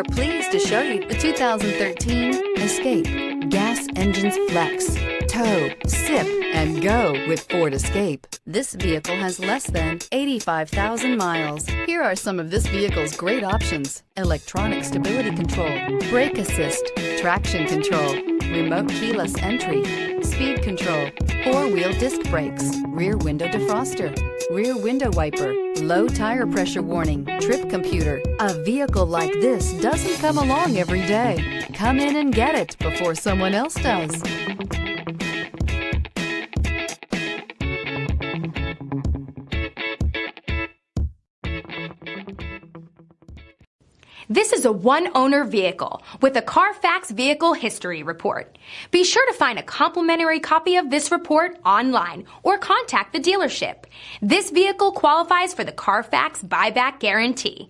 are pleased to show you the 2013 Escape. Gas engines flex, tow, sip, and go with Ford Escape. This vehicle has less than 85,000 miles. Here are some of this vehicle's great options: electronic stability control, brake assist, traction control, remote keyless entry, speed control, four-wheel disc brakes, rear window defroster, rear window wiper, low tire pressure warning, trip computer. A vehicle like this doesn't come along every day. Come in and get it before someone else does. This is a one-owner vehicle with a Carfax Vehicle History Report. Be sure to find a complimentary copy of this report online or contact the dealership. This vehicle qualifies for the Carfax Buyback Guarantee.